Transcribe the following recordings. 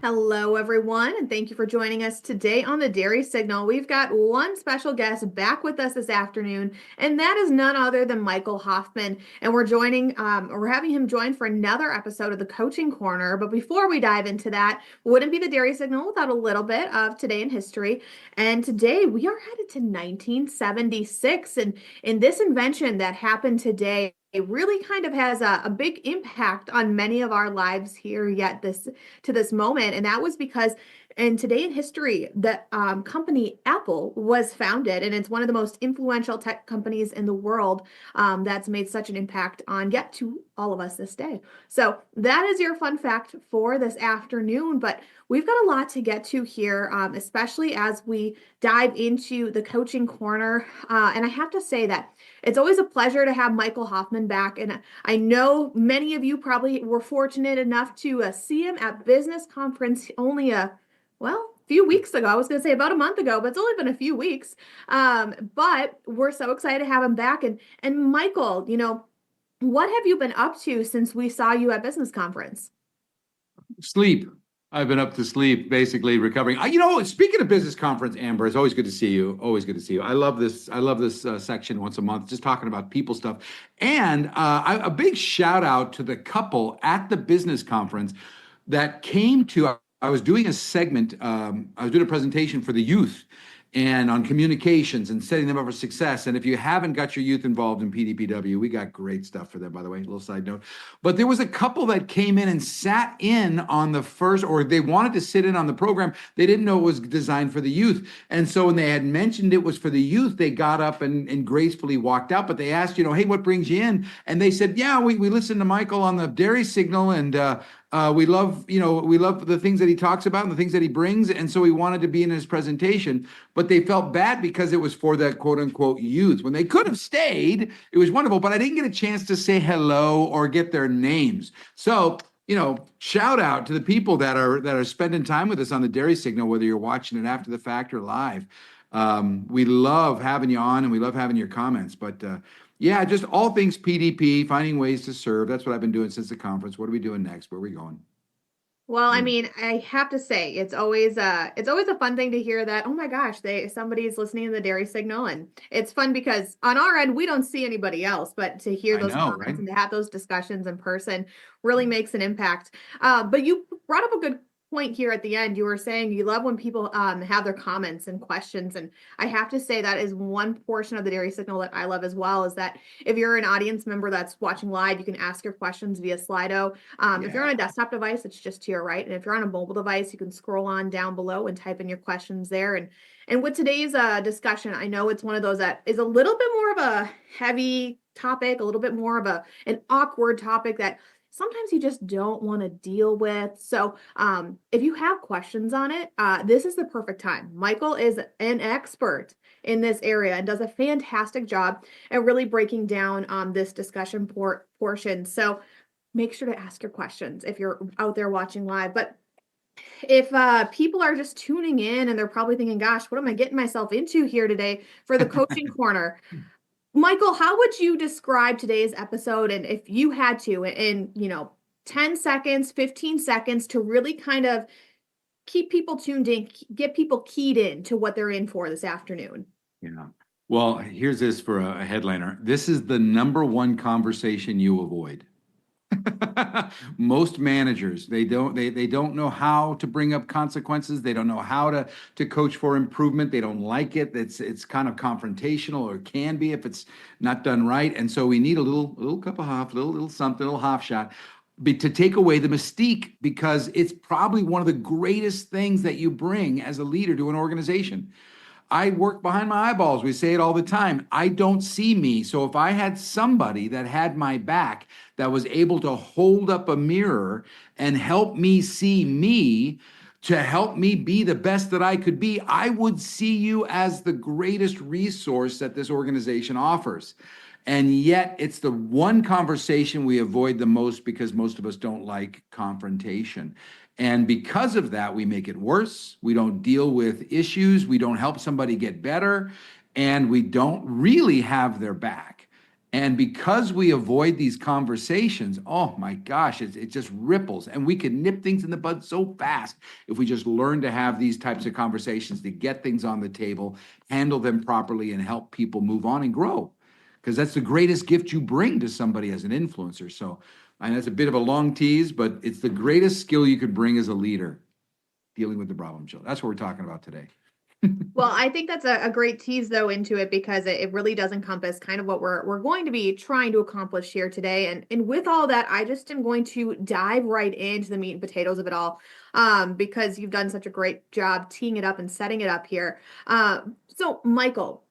Hello, everyone, and thank you for joining us today on the Dairy Signal. We've got one special guest back with us this afternoon, and that is none other than Michael Hoffman. And we're having him join for another episode of the Coaching Corner. But before we dive into that, wouldn't be the Dairy Signal without a little bit of today in history. And today we are headed to 1976, and in this invention that happened today, it really kind of has a big impact on many of our lives here yet this moment. And that was because in today in history, the company Apple was founded, and it's one of the most influential tech companies in the world that's made such an impact on yet to all of us this day. So that is your fun fact for this afternoon. But we've got a lot to get to here, especially as we dive into the coaching corner. And I have to say that it's always a pleasure to have Michael Hoffman back. And I know many of you probably were fortunate enough to see him at Business Conference only few weeks ago. I was going to say about a month ago, but it's only been a few weeks. But we're so excited to have him back. And Michael, what have you been up to since we saw you at Business Conference? Sleep. I've been up to sleep, basically recovering. Speaking of business conference, Amber, it's always good to see you. Always good to see you. I love this. I love this section once a month, just talking about people stuff. And a big shout out to the couple at the business conference that came to. I was doing a segment. I was doing a presentation for the youth and on communications and setting them up for success. And if you haven't got your youth involved in PDPW, we got great stuff for them, by the way, a little side note. But there was a couple that came in and sat in on the first, or they wanted to sit in on the program. They didn't know it was designed for the youth. And so when they had mentioned it was for the youth, they got up and gracefully walked out. But they asked, hey, what brings you in? And they said, yeah, we listened to Michael on the Dairy Signal, and we love the things that he talks about and the things that he brings. And so we wanted to be in his presentation, but they felt bad because it was for that quote unquote youth. When they could have stayed, it was wonderful, but I didn't get a chance to say hello or get their names. So, shout out to the people that are spending time with us on the Dairy Signal, whether you're watching it after the fact or live. We love having you on and we love having your comments, but yeah, just all things PDP, finding ways to serve. That's what I've been doing since the conference. What are we doing next? Where are we going? Well, I mean, I have to say, it's always a fun thing to hear that, oh my gosh, somebody's listening to the Dairy Signal. And it's fun because on our end, we don't see anybody else, but to hear those comments, right? And to have those discussions in person really makes an impact. But you brought up a good point here at the end. You were saying you love when people have their comments and questions, and I have to say that is one portion of the Dairy Signal that I love as well, is that if you're an audience member that's watching live, you can ask your questions via Slido. If you're on a desktop device, it's just to your right, and if you're on a mobile device, you can scroll on down below and type in your questions there. And with today's discussion, I know it's one of those that is a little bit more of a heavy topic, a little bit more of an awkward topic that sometimes you just don't want to deal with. So if you have questions on it, this is the perfect time. Michael is an expert in this area and does a fantastic job at really breaking down this discussion portion. So make sure to ask your questions if you're out there watching live. But if people are just tuning in and they're probably thinking, gosh, what am I getting myself into here today for the coaching corner? Michael, how would you describe today's episode? And if you had to, in 10 seconds, 15 seconds, to really kind of keep people tuned in, get people keyed in to what they're in for this afternoon? Yeah. Well, here's this for a headliner. This is the number one conversation you avoid. Most managers, they don't know how to bring up consequences. They don't know how to coach for improvement. They don't like it. It's kind of confrontational, or can be if it's not done right. And so we need a little cup of hoff, little something, little half shot, to take away the mystique, because it's probably one of the greatest things that you bring as a leader to an organization. I work behind my eyeballs. We say it all the time. I don't see me. So if I had somebody that had my back, that was able to hold up a mirror and help me see me, to help me be the best that I could be, I would see you as the greatest resource that this organization offers. And yet it's the one conversation we avoid the most, because most of us don't like confrontation. And because of that, we make it worse. We don't deal with issues. We don't help somebody get better. And we don't really have their back. And because we avoid these conversations, oh my gosh, it just ripples. And we can nip things in the bud so fast if we just learn to have these types of conversations, to get things on the table, handle them properly, and help people move on and grow. Because that's the greatest gift you bring to somebody as an influencer. So, and that's a bit of a long tease, but it's the greatest skill you could bring as a leader, dealing with the problem child. That's what we're talking about today. Well, I think that's a great tease though into it because it really does encompass kind of what we're going to be trying to accomplish here today. And with all that, I just am going to dive right into the meat and potatoes of it all, because you've done such a great job teeing it up and setting it up here. So Michael,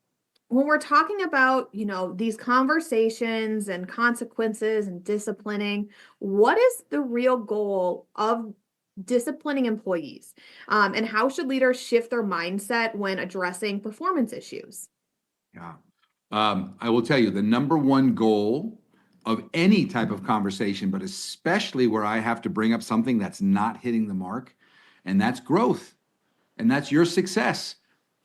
when we're talking about, these conversations and consequences and disciplining, what is the real goal of disciplining employees? And how should leaders shift their mindset when addressing performance issues? Yeah. I will tell you the number one goal of any type of conversation, but especially where I have to bring up something that's not hitting the mark, and that's growth, and that's your success.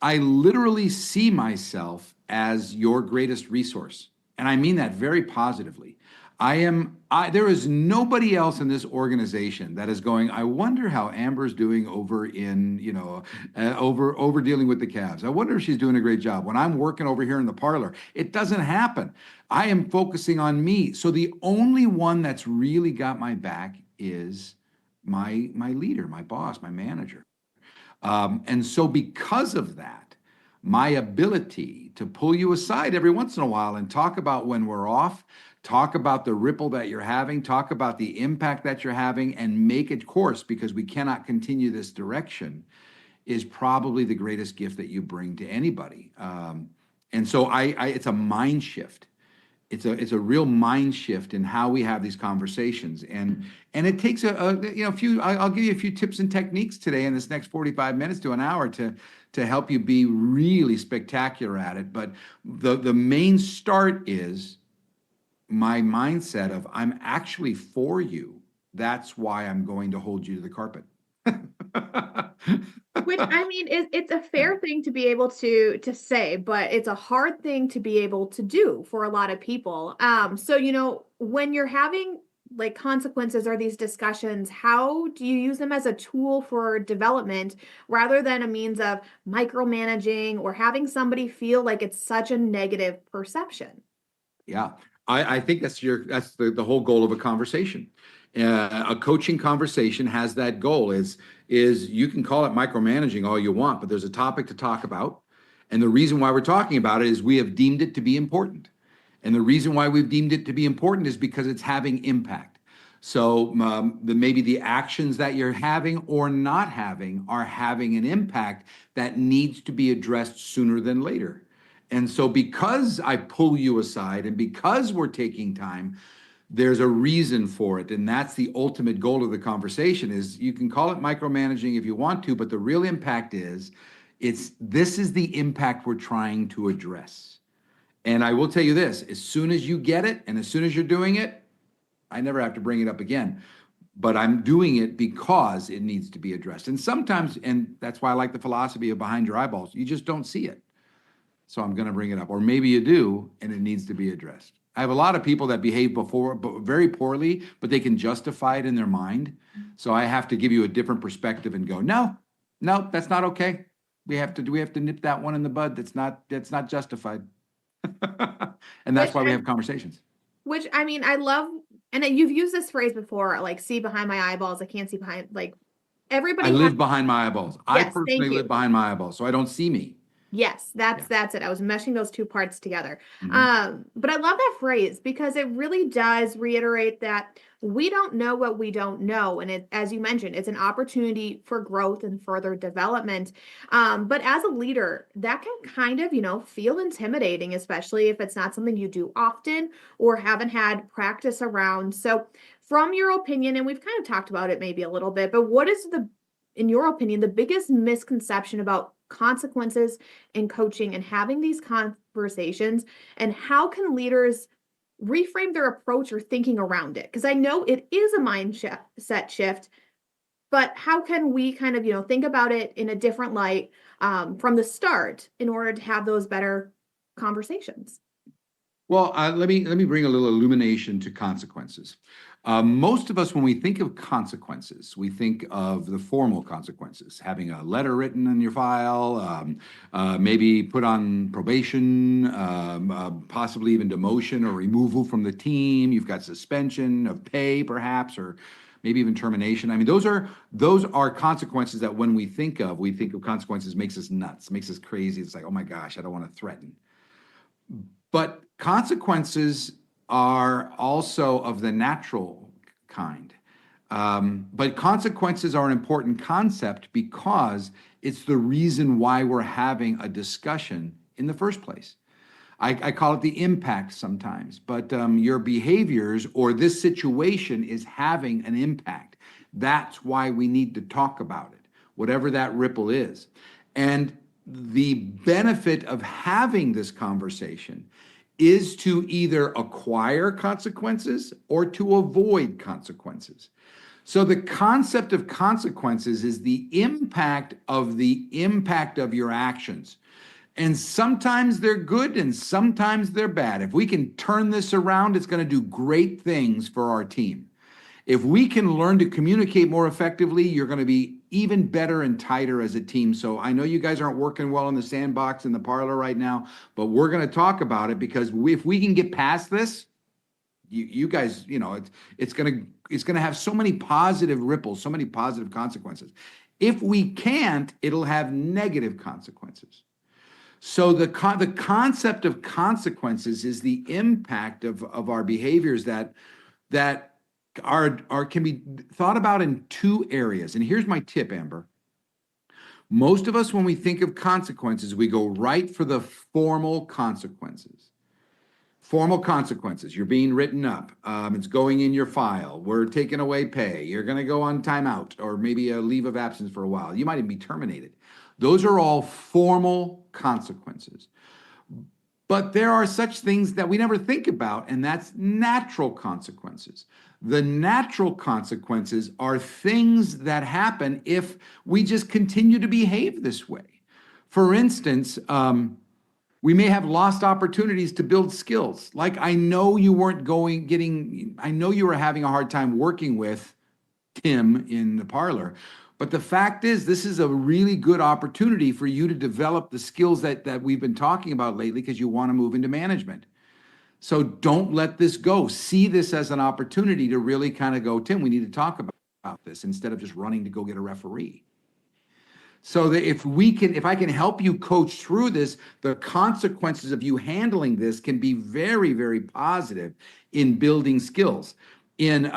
I literally see myself as your greatest resource, and I mean that very positively. There is nobody else in this organization that is going, I wonder how Amber's doing over in, over dealing with the Cavs. I wonder if she's doing a great job. When I'm working over here in the parlor, it doesn't happen. I am focusing on me. So the only one that's really got my back is my leader, my boss, my manager. And so because of that, my ability to pull you aside every once in a while and talk about when we're off, talk about the ripple that you're having, talk about the impact that you're having, and make it course because we cannot continue this direction is probably the greatest gift that you bring to anybody. And so it's a mind shift. It's a real mind shift in how we have these conversations, and it takes a few. I'll give you a few tips and techniques today in this next 45 minutes to an hour to help you be really spectacular at it. But the main start is my mindset of I'm actually for you. That's why I'm going to hold you to the carpet. Which I mean, it's a fair thing to be able to say, but it's a hard thing to be able to do for a lot of people. So when you're having like consequences or these discussions, how do you use them as a tool for development rather than a means of micromanaging or having somebody feel like it's such a negative perception? Yeah, I think that's the whole goal of a conversation. A coaching conversation has that goal is you can call it micromanaging all you want, but there's a topic to talk about. And the reason why we're talking about it is we have deemed it to be important. And the reason why we've deemed it to be important is because it's having impact. So maybe the actions that you're having or not having are having an impact that needs to be addressed sooner than later. And so because I pull you aside and because we're taking time, there's a reason for it. And that's the ultimate goal of the conversation is you can call it micromanaging if you want to, but the real impact is this is the impact we're trying to address. And I will tell you this, as soon as you get it and as soon as you're doing it, I never have to bring it up again. But I'm doing it because it needs to be addressed. And sometimes, and that's why I like the philosophy of behind your eyeballs, you just don't see it. So I'm going to bring it up. Or maybe you do, and it needs to be addressed. I have a lot of people that behave but very poorly, but they can justify it in their mind. So I have to give you a different perspective and go, no, that's not okay. We have to nip that one in the bud. That's not justified. And that's why we have conversations. Which I mean, I love, and you've used this phrase before, like see behind my eyeballs. I can't see behind, like everybody. I live behind my eyeballs. I Yes, personally live behind my eyeballs, so I don't see me. Yes, that's it. I was meshing those two parts together. Mhm. But I love that phrase because it really does reiterate that we don't know what we don't know. And it, as you mentioned, it's an opportunity for growth and further development. But as a leader, that can kind of, feel intimidating, especially if it's not something you do often or haven't had practice around. So from your opinion, and we've kind of talked about it maybe a little bit, but what is in your opinion, the biggest misconception about consequences in coaching and having these conversations, and how can leaders reframe their approach or thinking around it? Because I know it is a mindset shift, but how can we kind of think about it in a different light from the start in order to have those better conversations? Well, let me bring a little illumination to consequences. Most of us, when we think of consequences, we think of the formal consequences, having a letter written in your file, maybe put on probation, possibly even demotion or removal from the team. You've got suspension of pay, perhaps, or maybe even termination. I mean, those are consequences that when we think of consequences, makes us nuts, makes us crazy. It's like, oh my gosh, I don't want to threaten. But consequences are also of the natural kind. But consequences are an important concept because it's the reason why we're having a discussion in the first place. I call it the impact sometimes, but your behaviors or this situation is having an impact. That's why we need to talk about it, whatever that ripple is. And the benefit of having this conversation is to either acquire consequences or to avoid consequences. So the concept of consequences is the impact of your actions. And sometimes they're good and sometimes they're bad. If we can turn this around, it's going to do great things for our team. If we can learn to communicate more effectively, you're going to be even better and tighter as a team. So I know you guys aren't working well in the sandbox in the parlor right now, but we're going to talk about it because if we can get past this, you guys, it's going to have so many positive ripples, so many positive consequences. If we can't, it'll have negative consequences. So the concept of consequences is the impact of our behaviors that can be thought about in two areas. And here's my tip, Amber. Most of us, when we think of consequences, we go right for the formal consequences. Formal consequences. You're being written up. It's going in your file. We're taking away pay. You're going to go on timeout or maybe a leave of absence for a while. You might even be terminated. Those are all formal consequences. But there are such things that we never think about, and that's natural consequences. The natural consequences are things that happen if we just continue to behave this way. For instance, we may have lost opportunities to build skills. Like I know you were having a hard time working with Tim in the parlor. But the fact is, this is a really good opportunity for you to develop the skills that we've been talking about lately because you want to move into management. So don't let this go. See this as an opportunity to really kind of go, Tim, we need to talk about this instead of just running to go get a referee. So that if I can help you coach through this, the consequences of you handling this can be very, very positive in building skills, in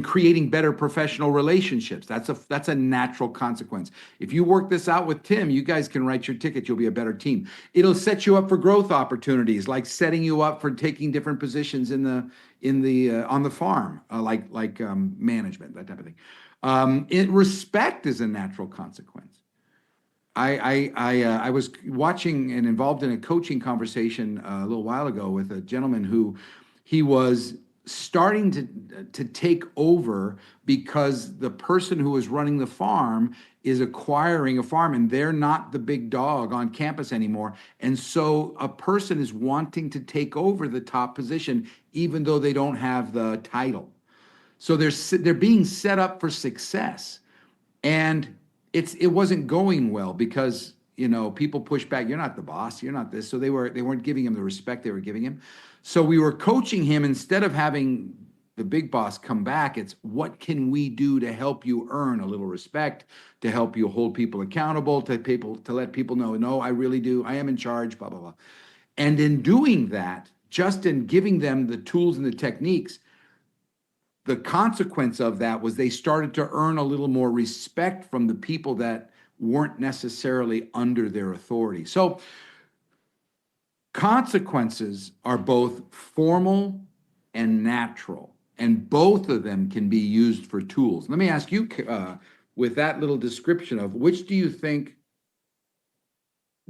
creating better professional relationships. That's a natural consequence. If you work this out with Tim, you guys can write your ticket. You'll be a better team. It'll set you up for growth opportunities, like setting you up for taking different positions on the farm, like management, that type of thing. Respect is a natural consequence. I was watching and involved in a coaching conversation a little while ago with a gentleman who he was starting to take over because the person who was running the farm is acquiring a farm and they're not the big dog on campus anymore. And so a person is wanting to take over the top position, even though they don't have the title. So they're being set up for success. And it wasn't going well because people pushed back. You're not the boss. You're not this. So they weren't giving him the respect they were giving him. So we were coaching him instead of having the big boss come back. It's what can we do to help you earn a little respect, to help you hold people accountable, to let people know, no, I really do. I am in charge, blah, blah, blah. And in doing that, just in giving them the tools and the techniques, the consequence of that was they started to earn a little more respect from the people that weren't necessarily under their authority. So consequences are both formal and natural, and both of them can be used for tools. Let me ask you, with that little description of which do you think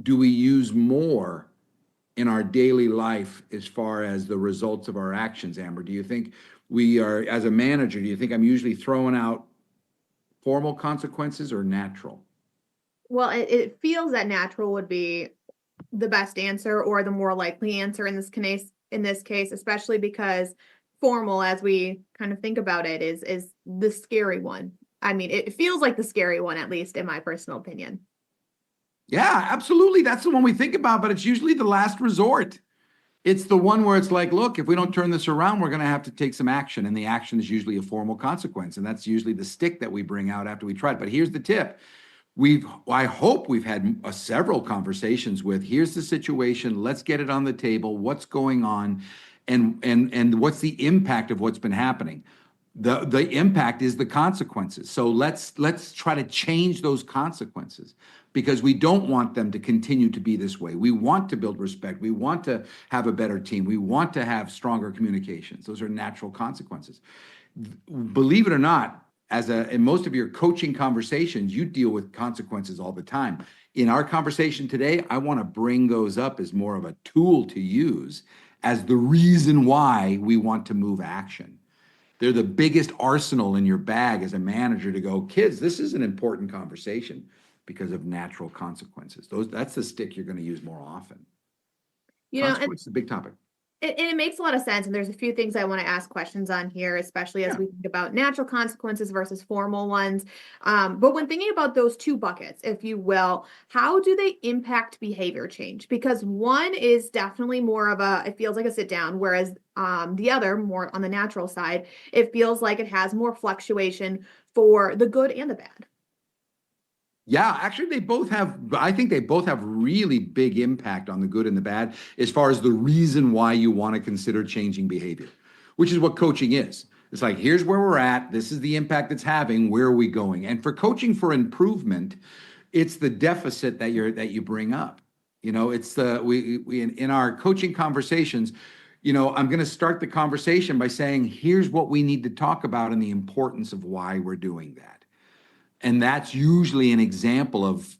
do we use more in our daily life as far as the results of our actions, Amber? Do you think we are, as a manager, do you think I'm usually throwing out formal consequences or natural? Well, it feels that natural would be the best answer or the more likely answer in this in this case, especially because formal, as we kind of think about it, is the scary one. I mean, it feels like the scary one, at least in my personal opinion. Yeah, absolutely. That's the one we think about, but it's usually the last resort. It's the one where it's like, look, if we don't turn this around, we're going to have to take some action. And the action is usually a formal consequence. And that's usually the stick that we bring out after we try it. But here's the tip. I hope we've had several conversations with, here's the situation. Let's get it on the table. What's going on? And what's the impact of what's been happening? The impact is the consequences. So let's try to change those consequences, because we don't want them to continue to be this way. We want to build respect. We want to have a better team. We want to have stronger communications. Those are natural consequences. Believe it or not, in most of your coaching conversations, you deal with consequences all the time. In our conversation today, I want to bring those up as more of a tool to use as the reason why we want to move action. They're the biggest arsenal in your bag as a manager to go, kids, this is an important conversation because of natural consequences. That's the stick you're going to use more often. You know, Consequence is a big topic. it makes a lot of sense. And there's a few things I want to ask questions on here, especially as we think about natural consequences versus formal ones. But when thinking about those two buckets, if you will, how do they impact behavior change? Because one is definitely more of it feels like a sit down, whereas the other, more on the natural side, it feels like it has more fluctuation for the good and the bad. Yeah, actually, I think they both have really big impact on the good and the bad as far as the reason why you want to consider changing behavior, which is what coaching is. It's like, here's where we're at. This is the impact it's having. Where are we going? And for coaching for improvement, it's the deficit that you bring up. It's we in our coaching conversations, I'm going to start the conversation by saying, here's what we need to talk about and the importance of why we're doing that. And that's usually an example of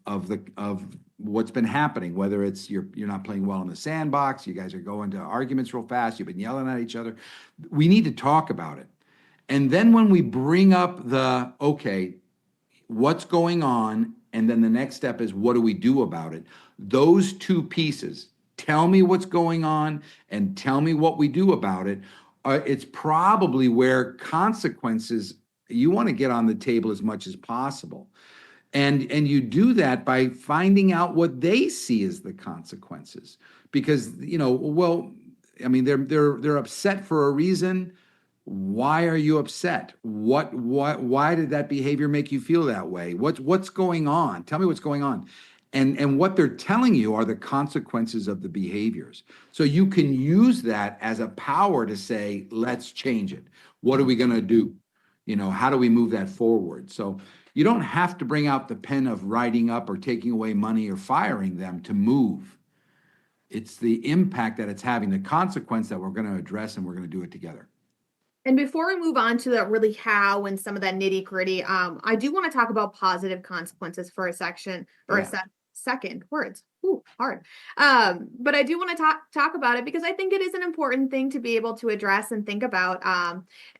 what's been happening, whether it's you're not playing well in the sandbox, you guys are going to arguments real fast, you've been yelling at each other. We need to talk about it. And then when we bring up okay, what's going on, and then the next step is, what do we do about it? Those two pieces, tell me what's going on and tell me what we do about it. It's probably where consequences you want to get on the table as much as possible. And you do that by finding out what they see as the consequences. Because, well, I mean, they're upset for a reason. Why are you upset? Why did that behavior make you feel that way? What's going on? Tell me what's going on. And what they're telling you are the consequences of the behaviors. So you can use that as a power to say, let's change it. What are we going to do? How do we move that forward? So you don't have to bring out the pen of writing up or taking away money or firing them to move. It's the impact that it's having, the consequence that we're going to address, and we're going to do it together. And before we move on to the really how and some of that nitty gritty, I do want to talk about positive consequences for a section or a second words. Ooh, hard. But I do want to talk about it because I think it is an important thing to be able to address and think about.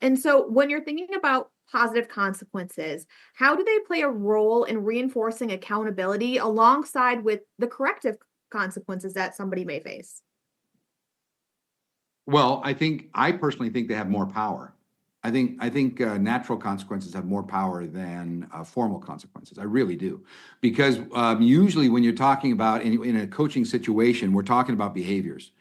And so when you're thinking about positive consequences, how do they play a role in reinforcing accountability alongside with the corrective consequences that somebody may face? Well, I personally think they have more power. I think natural consequences have more power than formal consequences. I really do, because usually when you're talking about in a coaching situation, we're talking about behaviors.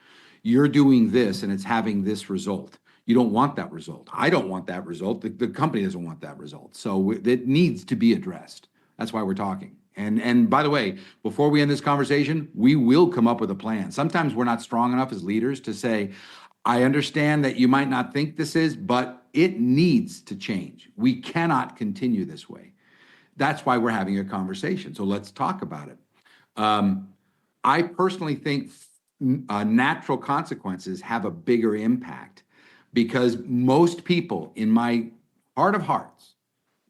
You're doing this and it's having this result. You don't want that result. I don't want that result. The company doesn't want that result. So it needs to be addressed. That's why we're talking. And by the way, before we end this conversation, we will come up with a plan. Sometimes we're not strong enough as leaders to say, I understand that you might not think this is, but it needs to change. We cannot continue this way. That's why we're having a conversation. So let's talk about it. I personally think natural consequences have a bigger impact, because most people, in my heart of hearts,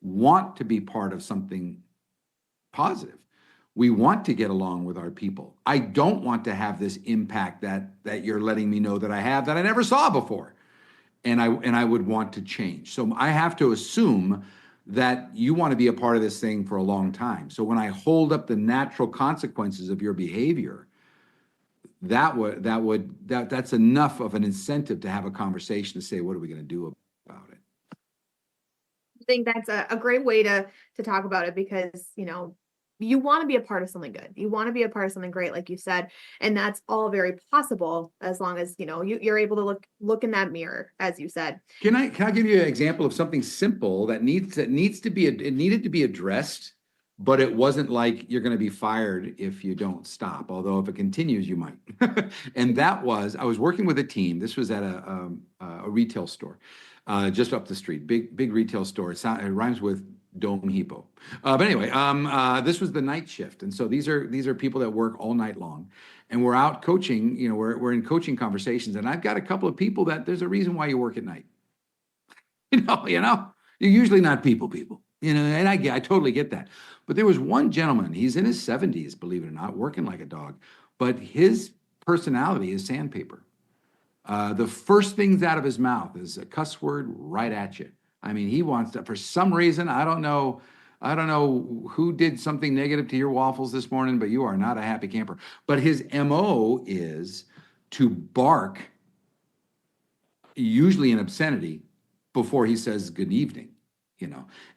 want to be part of something positive. We want to get along with our people. I don't want to have this impact that you're letting me know that I have, that I never saw before. And I would want to change. So I have to assume that you want to be a part of this thing for a long time. So when I hold up the natural consequences of your behavior, that's enough of an incentive to have a conversation to say, what are we going to do about it? I think that's a great way to talk about it because, you want to be a part of something good. You want to be a part of something great, like you said, and that's all very possible as long as, you're able to look in that mirror, as you said. Can I give you an example of something simple that needed to be addressed, but it wasn't like you're going to be fired if you don't stop. Although if it continues, you might. And that was, I was working with a team. This was at a retail store, just up the street, big retail store. It rhymes with Dome Depot. But anyway, this was the night shift, and so these are people that work all night long, and we're out coaching. We're in coaching conversations, and I've got a couple of people that there's a reason why you work at night. You're usually not people. And I totally get that. But there was one gentleman. He's in his 70s, believe it or not, working like a dog, but his personality is sandpaper. The first things out of his mouth is a cuss word right at you. I mean, he wants to, for some reason, I don't know who did something negative to your waffles this morning, but you are not a happy camper. But his MO is to bark, usually in obscenity, before he says good evening,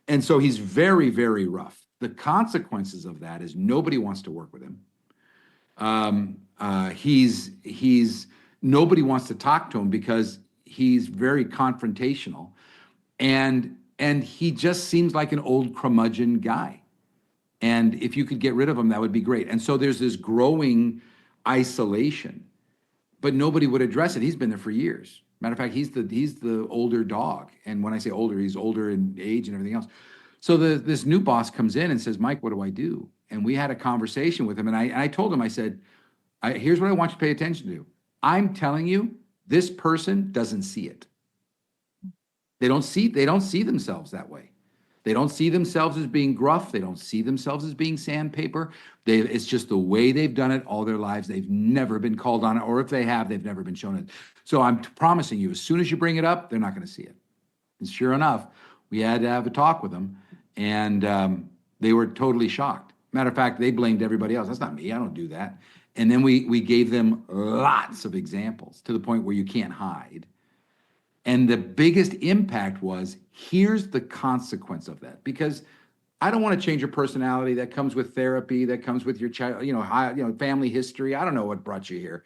And so he's very, very rough. The consequences of that is nobody wants to work with him. Nobody wants to talk to him because he's very confrontational. And he just seems like an old curmudgeon guy. And if you could get rid of him, that would be great. And so there's this growing isolation, but nobody would address it. He's been there for years. Matter of fact, he's the older dog. And when I say older, he's older in age and everything else. So this new boss comes in and says, Mike, what do I do? And we had a conversation with him. And I told him, I said, here's what I want you to pay attention to. I'm telling you, this person doesn't see it. They don't see themselves that way. They don't see themselves as being gruff. They don't see themselves as being sandpaper. It's just the way they've done it all their lives. They've never been called on it, or if they have, they've never been shown it. So I'm promising you, as soon as you bring it up, they're not going to see it. And sure enough, we had to have a talk with them, and they were totally shocked. Matter of fact, they blamed everybody else. That's not me. I don't do that. And then we gave them lots of examples to the point where you can't hide. And the biggest impact was, here's the consequence of that. Because I don't want to change your personality. That comes with therapy, that comes with your child, family history. I don't know what brought you here.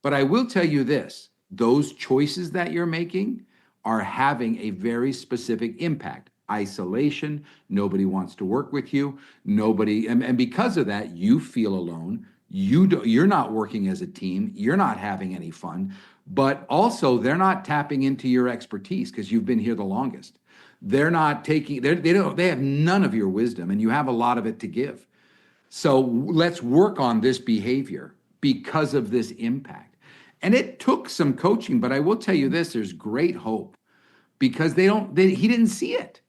But I will tell you this, those choices that you're making are having a very specific impact. Isolation, nobody wants to work with you, and because of that, you feel alone. You're not working as a team, you're not having any fun. But also, they're not tapping into your expertise because you've been here the longest. They're not taking, they have none of your wisdom, and you have a lot of it to give. So let's work on this behavior because of this impact. And it took some coaching, but I will tell you this, there's great hope because he didn't see it.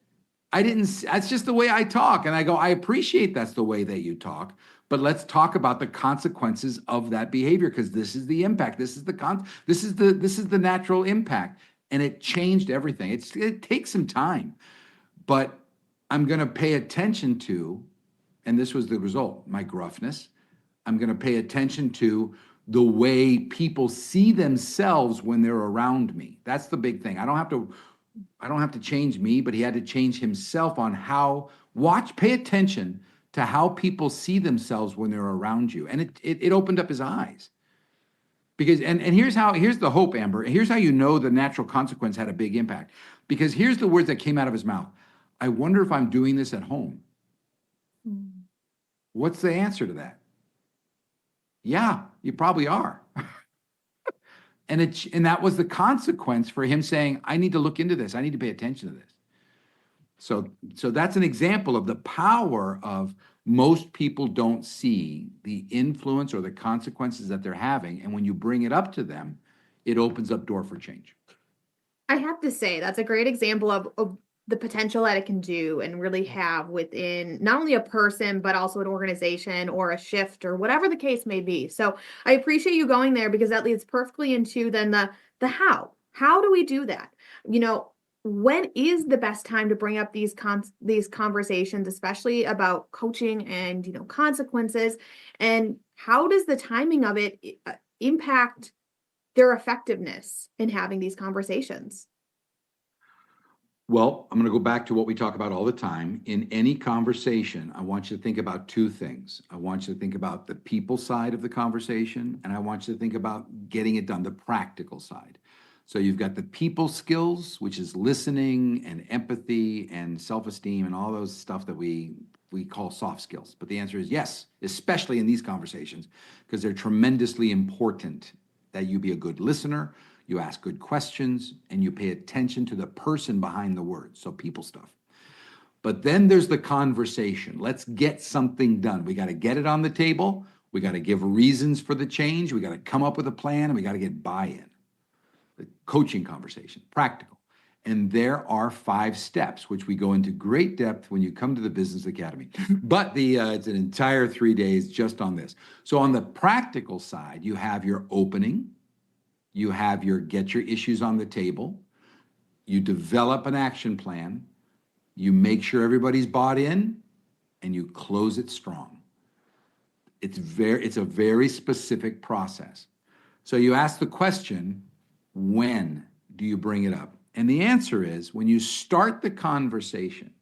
That's just the way I talk. And I go, I appreciate that's the way that you talk. But let's talk about the consequences of that behavior, because this is the impact. This is the natural impact, and it changed everything. It takes some time, but I'm going to pay attention to, and this was the result, my gruffness. I'm going to pay attention to the way people see themselves when they're around me. That's the big thing. I don't have to change me, but he had to change himself on pay attention to how people see themselves when they're around you. And it opened up his eyes. Because, and here's the hope, Amber. Here's how you know the natural consequence had a big impact. Because here's the words that came out of his mouth. I wonder if I'm doing this at home. What's the answer to that? Yeah, you probably are. And that was the consequence for him saying, I need to look into this. I need to pay attention to this. So that's an example of the power of most people don't see the influence or the consequences that they're having. And when you bring it up to them, it opens up door for change. I have to say, that's a great example of the potential that it can do and really have within not only a person, but also an organization or a shift or whatever the case may be. So I appreciate you going there because that leads perfectly into then the how. How do we do that? When is the best time to bring up these conversations, especially about coaching and, consequences, and how does the timing of it impact their effectiveness in having these conversations? Well, I'm going to go back to what we talk about all the time. In any conversation, I want you to think about two things. I want you to think about the people side of the conversation, and I want you to think about getting it done, the practical side. So you've got the people skills, which is listening and empathy and self-esteem and all those stuff that we call soft skills. But the answer is yes, especially in these conversations, because they're tremendously important that you be a good listener, you ask good questions, and you pay attention to the person behind the words. So people stuff. But then there's the conversation. Let's get something done. We got to get it on the table. We got to give reasons for the change. We got to come up with a plan, and we got to get buy-in. The coaching conversation, practical. And there are 5 steps, which we go into great depth when you come to the Business Academy. But it's an entire 3 days just on this. So on the practical side, you have your opening, you have your get your issues on the table, you develop an action plan, you make sure everybody's bought in, and you close it strong. It's a very specific process. So you ask the question, when do you bring it up? And the answer is when you start the conversation,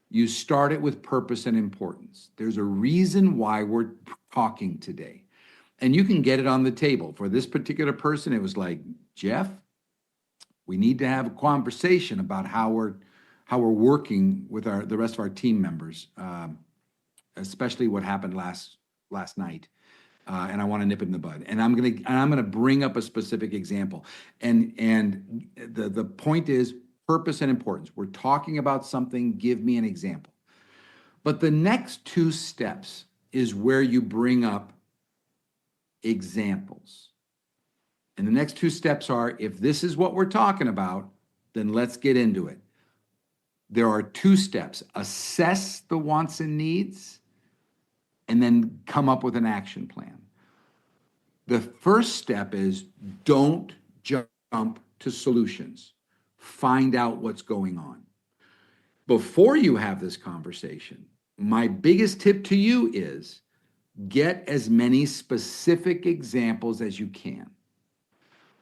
you start it with purpose and importance. There's a reason why we're talking today. And you can get it on the table. For this particular person, it was like, Jeff, we need to have a conversation about how we're working with the rest of our team members, especially what happened last night. And I want to nip it in the bud. And I'm gonna bring up a specific example. And the point is purpose and importance. We're talking about something. Give me an example. But the next 2 steps is where you bring up examples. And the next 2 steps are, if this is what we're talking about, then let's get into it. There are 2 steps: assess the wants and needs, and then come up with an action plan. The first step is don't jump to solutions. Find out what's going on. Before you have this conversation, my biggest tip to you is get as many specific examples as you can.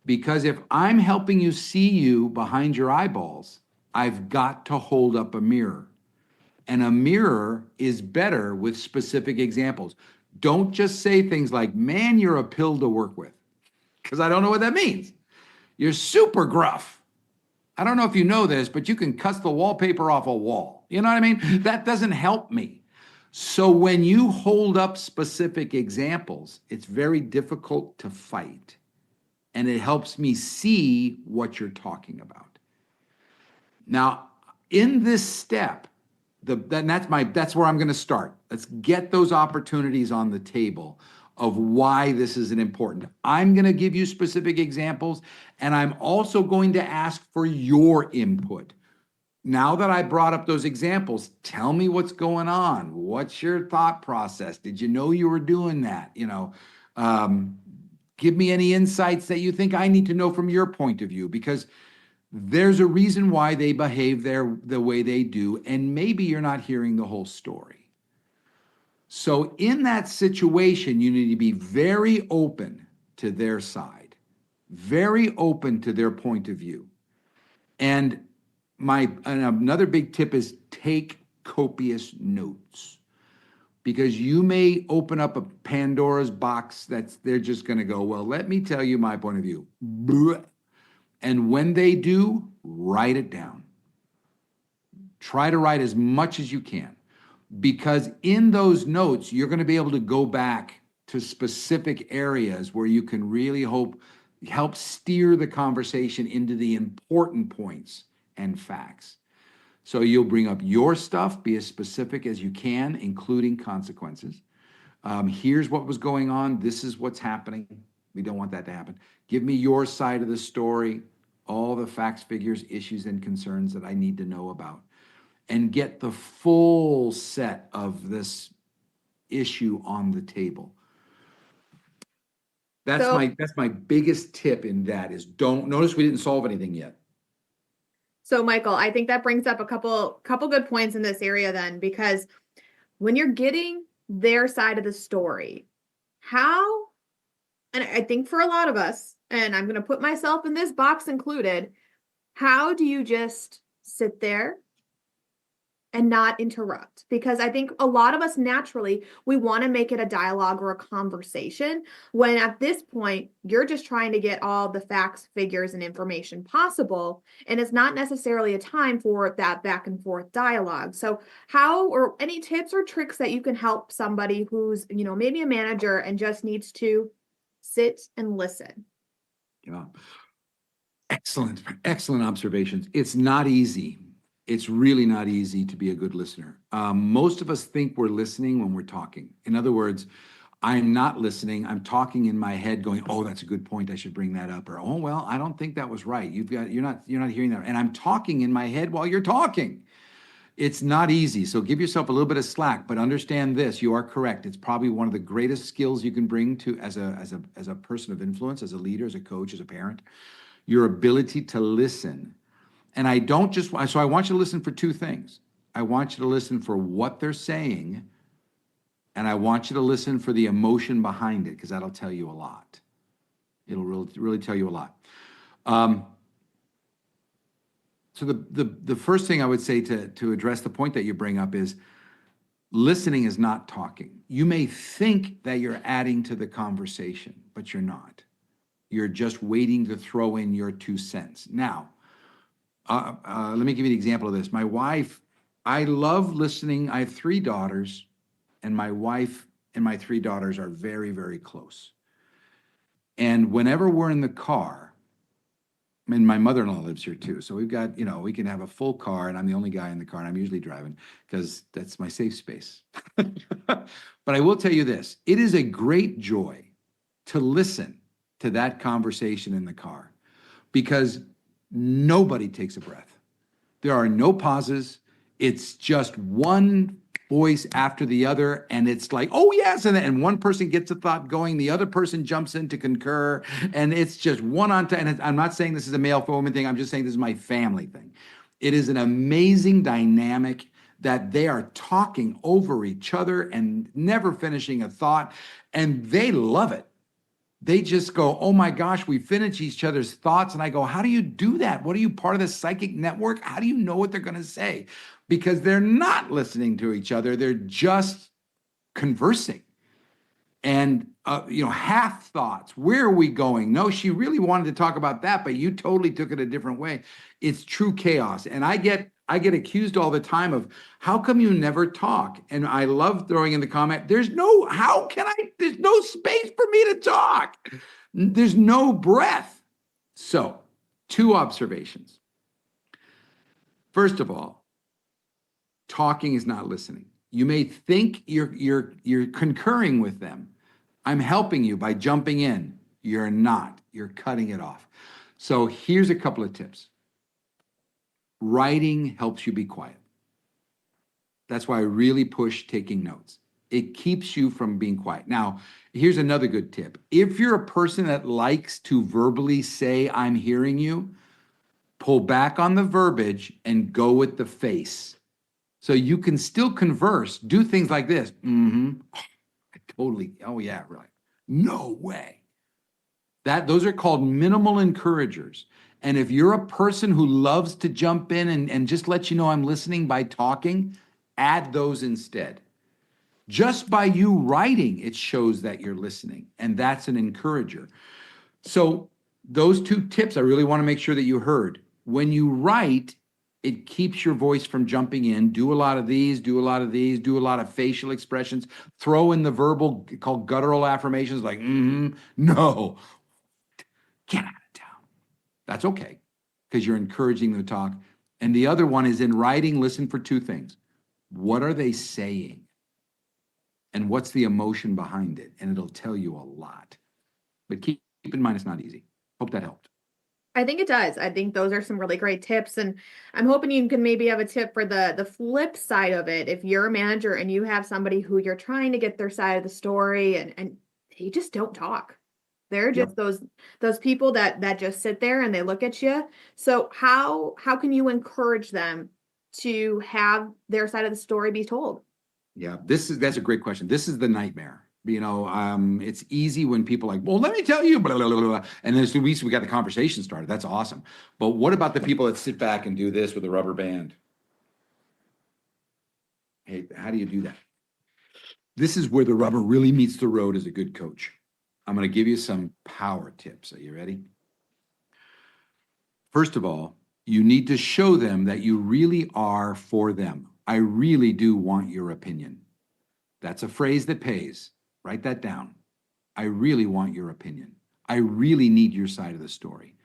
Because if I'm helping you see you behind your eyeballs, I've got to hold up a mirror. And a mirror is better with specific examples. Don't just say things like, man, you're a pill to work with, because I don't know what that means. You're super gruff. I don't know if you know this, but you can cut the wallpaper off a wall. You know what I mean? That doesn't help me. So when you hold up specific examples, it's very difficult to fight. And it helps me see what you're talking about. Now, in this step, that's where I'm going to start. Let's get those opportunities on the table of why this is important. I'm going to give you specific examples, and I'm also going to ask for your input. Now that I brought up those examples, tell me what's going on. What's your thought process? Did you know you were doing that? Give me any insights that you think I need to know from your point of view, because there's a reason why they behave the way they do, and maybe you're not hearing the whole story. So in that situation, you need to be very open to their side, very open to their point of view. And another big tip is take copious notes, because you may open up a Pandora's box they're just going to go, well, let me tell you my point of view. And when they do, write it down. Try to write as much as you can, because in those notes, you're going to be able to go back to specific areas where you can really help steer the conversation into the important points and facts. So you'll bring up your stuff, be as specific as you can, including consequences. Here's what was going on. This is what's happening. We don't want that to happen. Give me your side of the story, all the facts, figures, issues, and concerns that I need to know about, and get the full set of this issue on the table. That's my biggest tip in that is don't notice we didn't solve anything yet. So Michael, I think that brings up a couple good points in this area then, because when you're getting their side of the story, And I think for a lot of us, and I'm going to put myself in this box included, how do you just sit there and not interrupt? Because I think a lot of us naturally, we want to make it a dialogue or a conversation when at this point, you're just trying to get all the facts, figures, and information possible. And it's not necessarily a time for that back and forth dialogue. So, how or any tips or tricks that you can help somebody who's, maybe a manager and just needs to sit and listen? Yeah. Excellent, excellent observations. It's not easy. It's really not easy to be a good listener. Most of us think we're listening when we're talking. In other words, I'm not listening. I'm talking in my head going, oh, that's a good point. I should bring that up. Or, oh, well, I don't think that was right. You're not hearing that. And I'm talking in my head while you're talking. It's not easy. So give yourself a little bit of slack, but understand this, you are correct. It's probably one of the greatest skills you can bring to as a person of influence, as a leader, as a coach, as a parent, your ability to listen. And I don't just, so I want you to listen for two things. I want you to listen for what they're saying, and I want you to listen for the emotion behind it, because that'll tell you a lot. It'll really tell you a lot. So the first thing I would say to address the point that you bring up is listening is not talking. You may think that you're adding to the conversation, but you're not. You're just waiting to throw in your 2 cents. Now, let me give you an example of this. My wife, I love listening. I have 3 daughters, and my wife and my 3 daughters are very, very close. And whenever we're in the car, and my mother-in-law lives here too, so we've got, we can have a full car, and I'm the only guy in the car, and I'm usually driving because that's my safe space. But I will tell you this, it is a great joy to listen to that conversation in the car because nobody takes a breath. There are no pauses. It's just one voice after the other, and it's like, oh yes, and one person gets a thought going, the other person jumps in to concur, and it's just one on time. And I'm not saying this is a male for woman thing, I'm just saying this is my family thing. It is an amazing dynamic that they are talking over each other and never finishing a thought, and they love it. They just go, oh my gosh, we finish each other's thoughts. And I go, how do you do that? What are you, part of the psychic network? How do you know what they're going to say? Because they're not listening to each other. They're just conversing. And, half thoughts. Where are we going? No, she really wanted to talk about that, but you totally took it a different way. It's true chaos. And I get accused all the time of, how come you never talk? And I love throwing in the comment, there's no space for me to talk. There's no breath. So, 2 observations. First of all, talking is not listening. You may think you're concurring with them. I'm helping you by jumping in. You're not. You're cutting it off. So here's a couple of tips. Writing helps you be quiet. That's why I really push taking notes. It keeps you from being quiet. Now, here's another good tip. If you're a person that likes to verbally say, I'm hearing you, pull back on the verbiage and go with the face. So you can still converse, do things like this. Totally. Oh yeah, right. No way. Those are called minimal encouragers. And if you're a person who loves to jump in and just let you know I'm listening by talking, add those instead. Just by you writing, it shows that you're listening, and that's an encourager. So those 2 tips I really want to make sure that you heard. When you write, it keeps your voice from jumping in. Do a lot of these, do a lot of these, do a lot of facial expressions. Throw in the verbal called guttural affirmations like, no, get out of town. That's okay, because you're encouraging them to talk. And the other one is in writing, listen for 2 things. What are they saying? And what's the emotion behind it? And it'll tell you a lot. But keep in mind, it's not easy. Hope that helped. I think it does. I think those are some really great tips. And I'm hoping you can maybe have a tip for the flip side of it. If you're a manager and you have somebody who you're trying to get their side of the story and they just don't talk. They're just those people that just sit there and they look at you. So how can you encourage them to have their side of the story be told? Yeah, that's a great question. This is the nightmare. It's easy when people are like, well, let me tell you, blah, blah, blah, blah. And then as soon as we got the conversation started, that's awesome. But what about the people that sit back and do this with a rubber band? Hey, how do you do that? This is where the rubber really meets the road as a good coach. I'm going to give you some power tips. Are you ready? First of all, you need to show them that you really are for them. I really do want your opinion. That's a phrase that pays. Write that down. I really want your opinion. I really need your side of the story.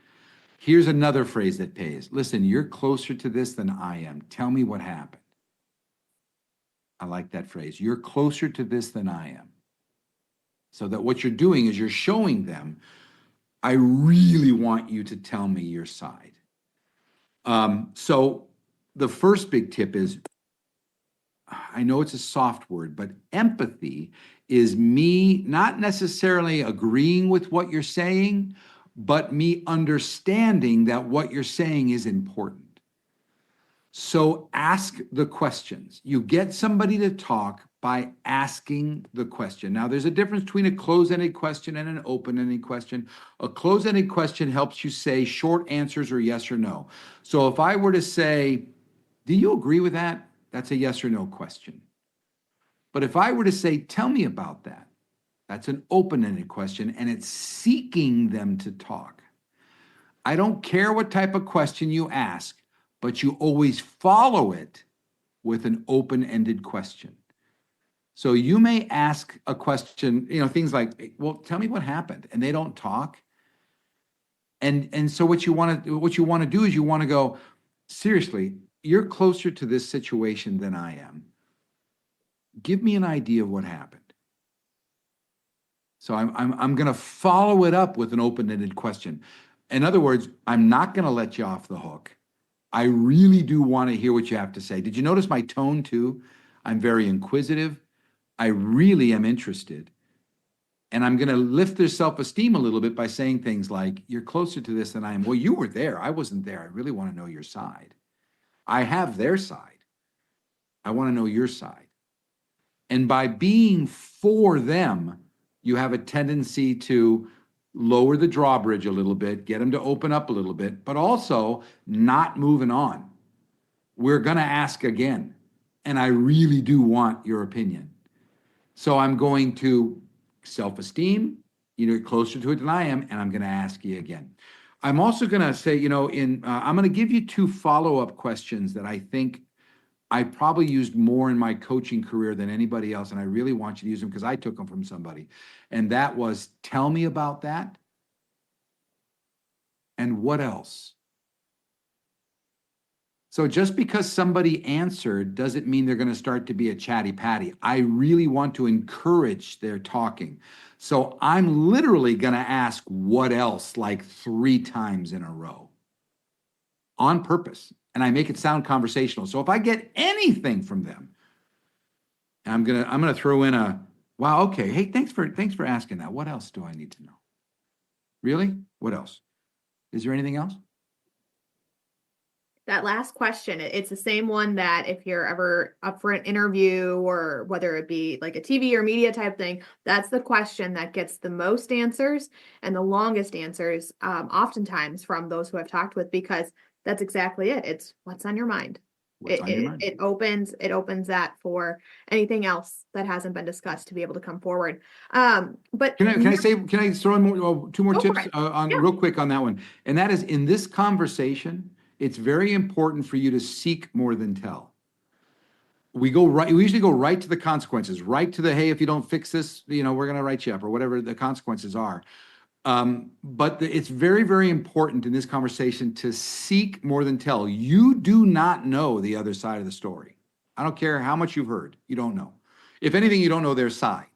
Here's another phrase that pays. Listen, you're closer to this than I am. Tell me what happened. I like that phrase. You're closer to this than I am. So that what you're doing is you're showing them, I really want you to tell me your side. So the first big tip is, I know it's a soft word, but empathy is me not necessarily agreeing with what you're saying, but me understanding that what you're saying is important. So ask the questions. You get somebody to talk by asking the question. Now, there's a difference between a closed-ended question and an open-ended question. A closed-ended question helps you say short answers or yes or no. So if I were to say, do you agree with that? That's a yes or no question. But if I were to say, tell me about that, that's an open-ended question, and it's seeking them to talk. I don't care what type of question you ask, but you always follow it with an open-ended question. So you may ask a question, things like, well, tell me what happened, and they don't talk. And so what you want to do is you want to go, seriously, you're closer to this situation than I am. Give me an idea of what happened. So I'm going to follow it up with an open-ended question. In other words, I'm not going to let you off the hook. I really do want to hear what you have to say. Did you notice my tone too? I'm very inquisitive. I really am interested. And I'm going to lift their self-esteem a little bit by saying things like, you're closer to this than I am. Well, you were there. I wasn't there. I really want to know your side. I have their side. I want to know your side. And by being for them, you have a tendency to lower the drawbridge a little bit, get them to open up a little bit, but also not moving on. We're going to ask again. And I really do want your opinion. So I'm going to self-esteem, you're closer to it than I am, and I'm going to ask you again. I'm also going to say, I'm going to give you 2 follow-up questions that I think I probably used more in my coaching career than anybody else, and I really want you to use them because I took them from somebody. And that was, tell me about that, and what else? So just because somebody answered doesn't mean they're going to start to be a chatty patty. I really want to encourage their talking. So I'm literally going to ask what else like 3 times in a row on purpose. And I make it sound conversational. So if I get anything from them, I'm gonna throw in a, wow, okay, hey, thanks for asking that. What else do I need to know? Really? What else? Is there anything else? That last question, it's the same one that if you're ever up for an interview or whether it be like a TV or media type thing, that's the question that gets the most answers and the longest answers, oftentimes from those who I've talked with, because that's exactly it. It's what's on your mind. What's on your mind? It opens that for anything else that hasn't been discussed to be able to come forward. But can I throw in more, 2 more tips real quick on that one? And that is, in this conversation, it's very important for you to seek more than tell. We usually go right to the consequences, right to the, hey, if you don't fix this, we're going to write you up or whatever the consequences are. But it's very, very important in this conversation to seek more than tell. You do not know the other side of the story. I don't care how much you've heard. You don't know. If anything, you don't know their side.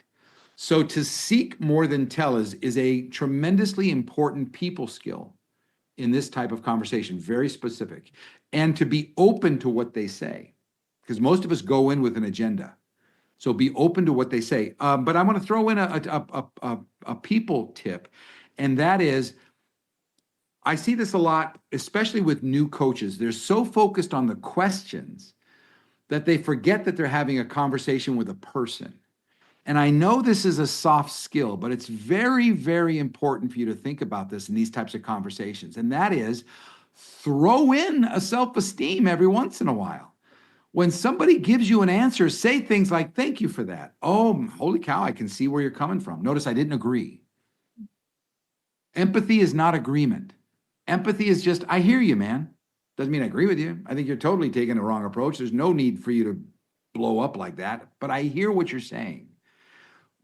So to seek more than tell is a tremendously important people skill in this type of conversation, very specific, and to be open to what they say, because most of us go in with an agenda. So be open to what they say. But I want to throw in a people tip, and that is, I see this a lot, especially with new coaches. They're so focused on the questions that they forget that they're having a conversation with a person. And I know this is a soft skill, but it's very, very important for you to think about this in these types of conversations. And that is throw in a self-esteem every once in a while. When somebody gives you an answer, say things like, thank you for that. Oh, holy cow, I can see where you're coming from. Notice I didn't agree. Empathy is not agreement. Empathy is just, I hear you, man. Doesn't mean I agree with you. I think you're totally taking the wrong approach. There's no need for you to blow up like that, but I hear what you're saying.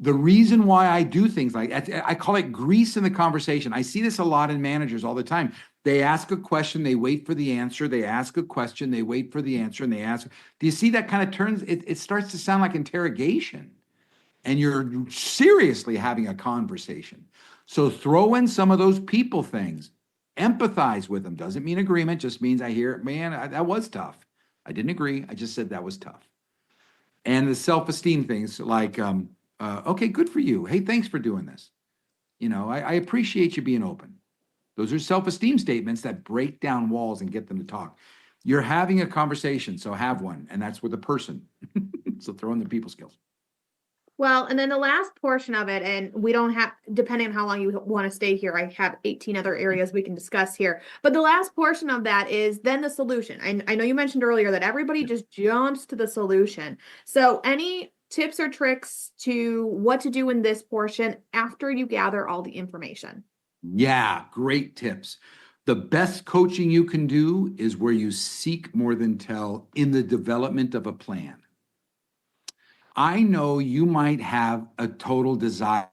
The reason why I do things like that, I call it grease in the conversation. I see this a lot in managers all the time. They ask a question, they wait for the answer. They ask a question, they wait for the answer, and they ask. Do you see that kind of turns? It starts to sound like interrogation, and you're seriously having a conversation. So throw in some of those people things. Empathize with them. Doesn't mean agreement, just means I hear, man, that was tough. I didn't agree. I just said that was tough. And the self-esteem things like, okay, good for you. Hey, thanks for doing this. You know, I appreciate you being open. Those are self-esteem statements that break down walls and get them to talk. You're having a conversation, so have one. And that's with a person. So throw in the people skills. Well, and then the last portion of it, and we don't have, depending on how long you want to stay here, I have 18 other areas we can discuss here. But the last portion of that is then the solution. I know you mentioned earlier that everybody just jumps to the solution. So any tips or tricks to what to do in this portion after you gather all the information? Yeah, great tips. The best coaching you can do is where you seek more than tell in the development of a plan. I know you might have a total desire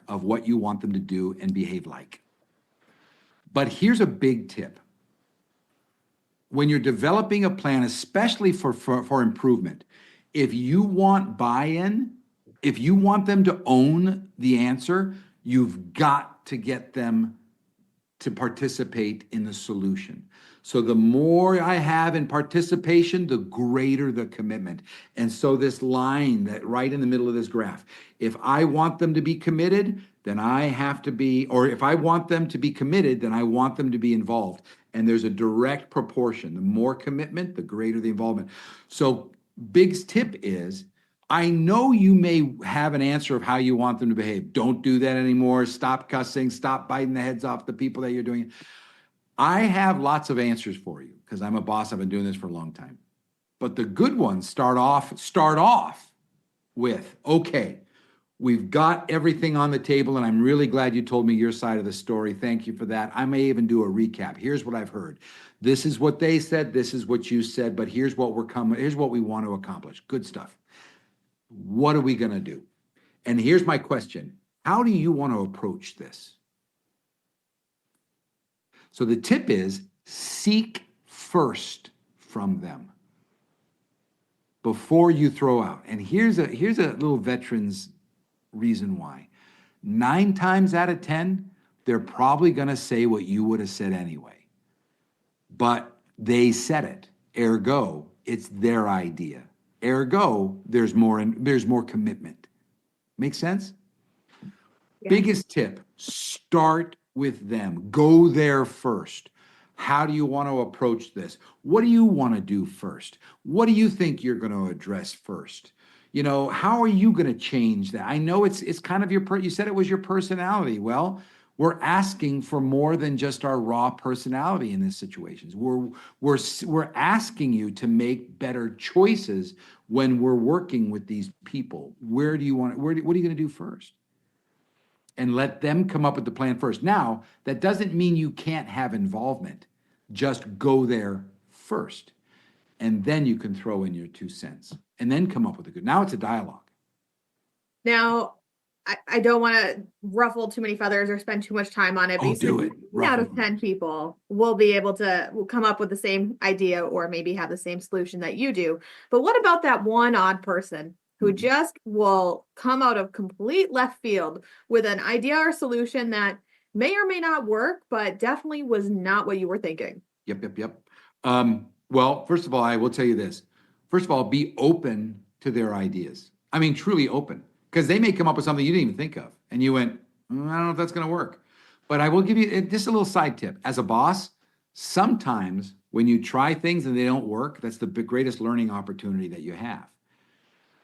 of what you want them to do and behave like. But here's a big tip. When you're developing a plan, especially for improvement, if you want buy-in, if you want them to own the answer, you've got to get them to participate in the solution. So the more I have in participation, the greater the commitment. And so this line that right in the middle of this graph, if I want them to be committed, then I have to be, or if I want them to be committed, then I want them to be involved. And there's a direct proportion. The more commitment, the greater the involvement. So Big's tip is, I know you may have an answer of how you want them to behave. Don't do that anymore. Stop cussing. Stop biting the heads off the people that you're doing. I have lots of answers for you because I'm a boss. I've been doing this for a long time. But the good ones start off with, okay, we've got everything on the table, and I'm really glad you told me your side of the story. Thank you for that. I may even do a recap. Here's what I've heard. This is what they said. This is what you said. But here's what here's what we want to accomplish. Good stuff. What are we going to do? And here's my question. How do you want to approach this? So the tip is seek first from them before you throw out. And here's a little veteran's reason why. 9 times out of 10, they're probably going to say what you would have said anyway. But they said it. Ergo, it's their idea. Ergo, there's more commitment. Make sense? Yeah. Biggest tip, start with them. Go there first. How do you want to approach this? What do you want to do first? What do you think you're going to address first? You know, how are you going to change that? I know it's kind of you said it was your personality. Well, we're asking for more than just our raw personality in these situations. We're asking you to make better choices when we're working with these people. What are you going to do first? And let them come up with the plan first. Now, that doesn't mean you can't have involvement. Just go there first. And then you can throw in your 2 cents and then come up with a good. Now it's a dialogue. Now, I don't want to ruffle too many feathers or spend too much time on it. Oh, do it. Out of 10 people will be able to come up with the same idea or maybe have the same solution that you do. But what about that one odd person who just will come out of complete left field with an idea or solution that may or may not work, but definitely was not what you were thinking? Yep. Well, first of all, I will tell you this. First of all, be open to their ideas. I mean, truly open, because they may come up with something you didn't even think of. And you went, I don't know if that's going to work. But I will give you just a little side tip. As a boss, sometimes when you try things and they don't work, that's the greatest learning opportunity that you have.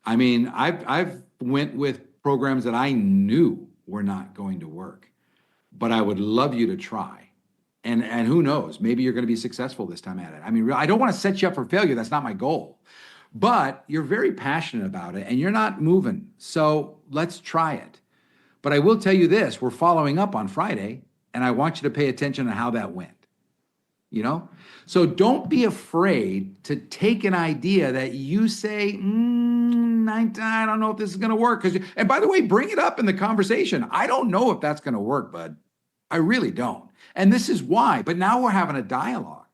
I mean, I've went with programs that I knew were not going to work, but I would love you to try. And who knows, maybe you're going to be successful this time at it. I mean, I don't want to set you up for failure. That's not my goal. But you're very passionate about it and you're not moving. So let's try it. But I will tell you this, we're following up on Friday, and I want you to pay attention to how that went. You know? So don't be afraid to take an idea that you say, I don't know if this is going to work. And by the way, bring it up in the conversation. I don't know if that's going to work, bud. I really don't. And this is why. But now we're having a dialogue.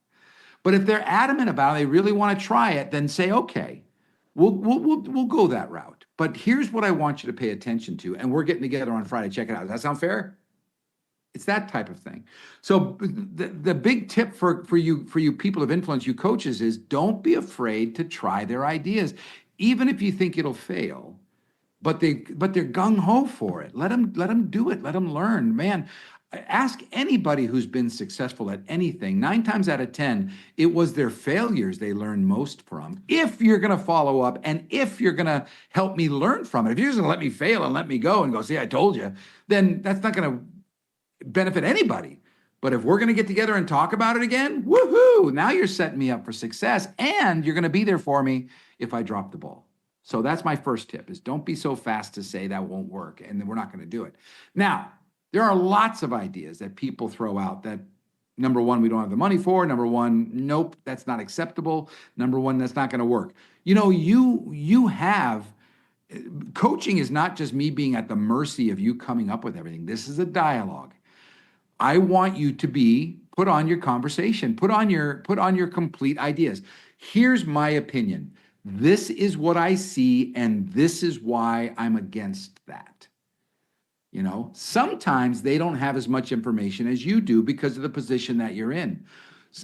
But if they're adamant about it, they really want to try it, then say, okay, we'll go that route. But here's what I want you to pay attention to. And we're getting together on Friday. Check it out. Does that sound fair? It's that type of thing. So the big tip for you people of influence, you coaches, is don't be afraid to try their ideas, even if you think it'll fail. But they're gung ho for it. Let them do it. Let them learn. Man, ask anybody who's been successful at anything. 9 times out of 10, it was their failures they learned most from. If you're going to follow up and if you're going to help me learn from it, if you're just going to let me fail and let me go and go, see, I told you, then that's not going to benefit anybody. But if we're going to get together and talk about it again, woohoo, now you're setting me up for success and you're going to be there for me if I drop the ball. So that's my first tip, is don't be so fast to say that won't work and then we're not going to do it. Now, there are lots of ideas that people throw out that, number one, we don't have the money for. Number one, nope, that's not acceptable. Number one, that's not going to work. You know, you have, coaching is not just me being at the mercy of you coming up with everything. This is a dialogue. I want you to put on your conversation, put on your complete ideas. Here's my opinion. This is what I see, and this is why I'm against that. You know, sometimes they don't have as much information as you do because of the position that you're in.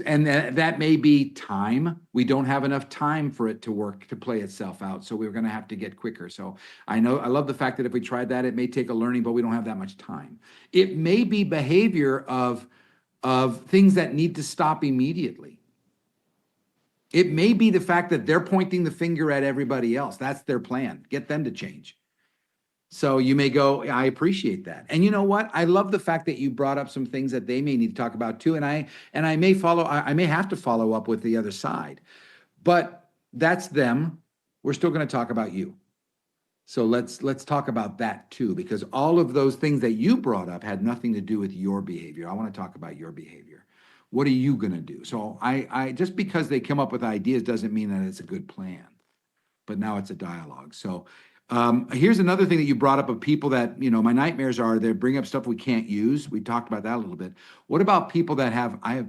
And that may be time. We don't have enough time for it to work, to play itself out. So we're going to have to get quicker. So I love the fact that if we tried that, it may take a learning, but we don't have that much time. It may be behavior of things that need to stop immediately. It may be the fact that they're pointing the finger at everybody else. That's their plan. Get them to change. So you may go, I appreciate that. And you know what? I love the fact that you brought up some things that they may need to talk about too. And I may have to follow up with the other side, but that's them. We're still going to talk about you. So let's talk about that too, because all of those things that you brought up had nothing to do with your behavior. I want to talk about your behavior. What are you going to do? So I just because they come up with ideas doesn't mean that it's a good plan, but now it's a dialogue. So here's another thing that you brought up of people that, you know, my nightmares are they bring up stuff we can't use. We talked about that a little bit. What about people that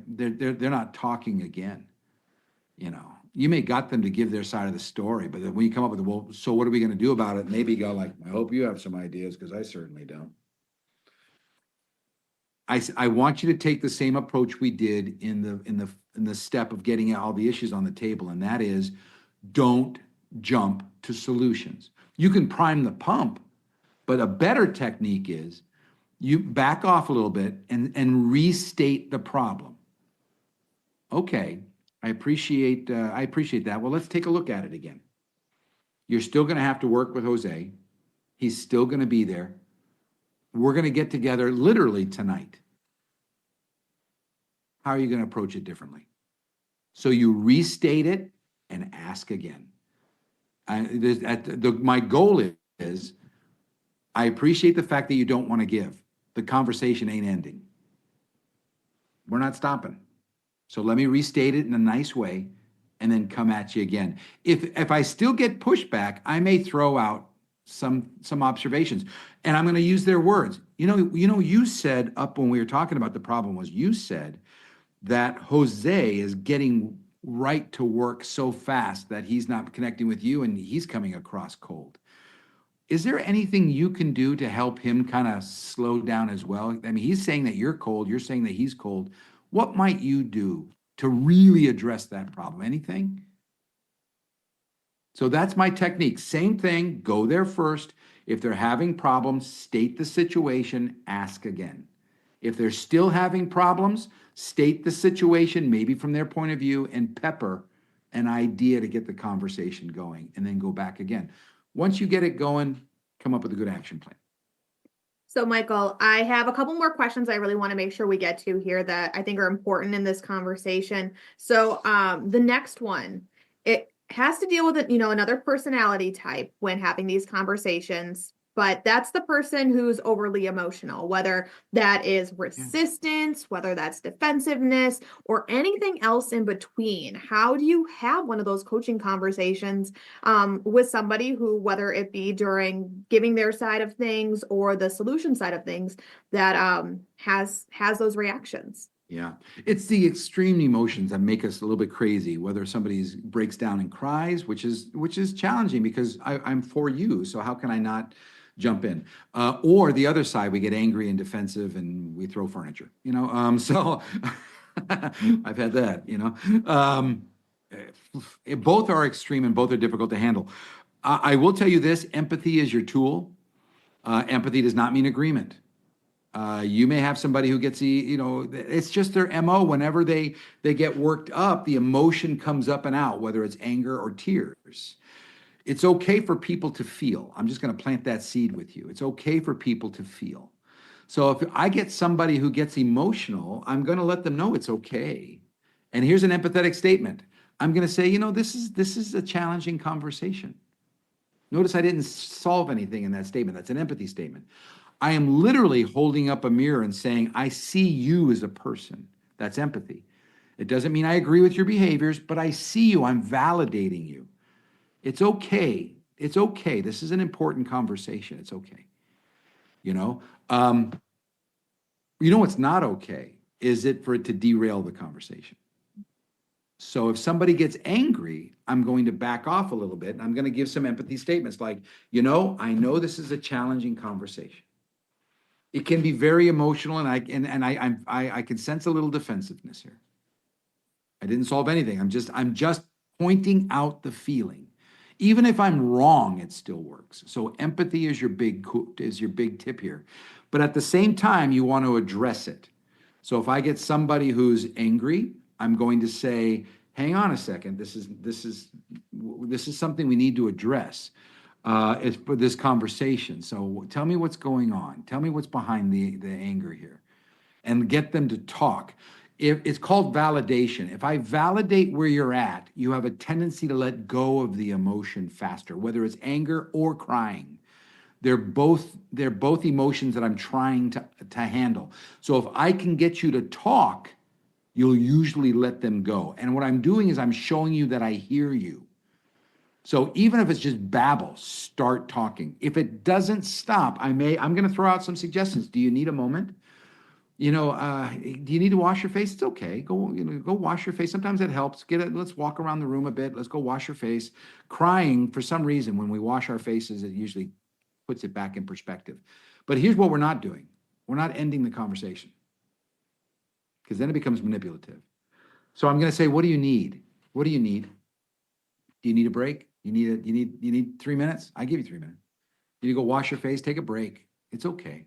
they're not talking again? You know, you may got them to give their side of the story, but then when you come up with, well, so what are we going to do about it? Maybe go like, I hope you have some ideas because I certainly don't. I want you to take the same approach we did in the step of getting all the issues on the table, and that is, don't jump to solutions. You can prime the pump, but a better technique is you back off a little bit and restate the problem. Okay, I appreciate that. Well, let's take a look at it again. You're still going to have to work with Jose. He's still going to be there. We're going to get together literally tonight. How are you going to approach it differently? So you restate it and ask again. My goal is, I appreciate the fact that you don't want to give. The conversation ain't ending. We're not stopping. So let me restate it in a nice way and then come at you again. If I still get pushback, I may throw out some observations, and I'm going to use their words. You said up when we were talking about the problem was you said that Jose is getting right to work so fast that he's not connecting with you and he's coming across cold. Is there anything you can do to help him kind of slow down as well? I mean, he's saying that you're cold, you're saying that he's cold. What might you do to really address that problem? Anything? So that's my technique. Same thing, go there first. If they're having problems, state the situation, ask again. If they're still having problems, state the situation, maybe from their point of view, and pepper an idea to get the conversation going, and then go back again. Once you get it going, come up with a good action plan. So, Michael, I have a couple more questions I really want to make sure we get to here that I think are important in this conversation. So, the next one, it has to deal with, another personality type when having these conversations, but that's the person who's overly emotional, whether that is resistance, whether that's defensiveness, or anything else in between. How do you have one of those coaching conversations with somebody who, whether it be during giving their side of things or the solution side of things, that has those reactions? Yeah, it's the extreme emotions that make us a little bit crazy. Whether somebody breaks down and cries, which is challenging because I'm for you. So how can I not jump in? Or the other side, we get angry and defensive and we throw furniture. So I've had that. Both are extreme and both are difficult to handle. I will tell you this: empathy is your tool. Empathy does not mean agreement. You may have somebody who gets it's just their MO. Whenever they get worked up, the emotion comes up and out, whether it's anger or tears. It's okay for people to feel. I'm just going to plant that seed with you. It's okay for people to feel. So if I get somebody who gets emotional, I'm going to let them know it's okay. And here's an empathetic statement. I'm going to say, this is a challenging conversation. Notice I didn't solve anything in that statement. That's an empathy statement. I am literally holding up a mirror and saying, I see you as a person. That's empathy. It doesn't mean I agree with your behaviors, but I see you. I'm validating you. It's okay. It's okay. This is an important conversation. It's okay. What's not okay is for it to derail the conversation. So if somebody gets angry, I'm going to back off a little bit and I'm going to give some empathy statements like, I know this is a challenging conversation. It can be very emotional, and I can sense a little defensiveness here. I didn't solve anything. I'm just pointing out the feeling. Even if I'm wrong, it still works. So empathy is your big tip here. But at the same time, you want to address it. So if I get somebody who's angry, I'm going to say, hang on a second. This is something we need to address. It's for this conversation. So tell me what's going on. Tell me what's behind the anger here, and get them to talk. It's called validation. If I validate where you're at, you have a tendency to let go of the emotion faster, whether it's anger or crying. They're both emotions that I'm trying to handle. So if I can get you to talk, you'll usually let them go. And what I'm doing is I'm showing you that I hear you. So even if it's just babble, start talking. If it doesn't stop, I'm going to throw out some suggestions. Do you need a moment? Do you need to wash your face? It's okay. Go wash your face. Sometimes that helps. Let's walk around the room a bit. Let's go wash your face. Crying, for some reason, when we wash our faces, it usually puts it back in perspective. But here's what we're not doing. We're not ending the conversation, because then it becomes manipulative. So I'm going to say, what do you need? What do you need? Do you need a break? You need 3 minutes? I give you 3 minutes. You need to go wash your face, take a break. It's okay.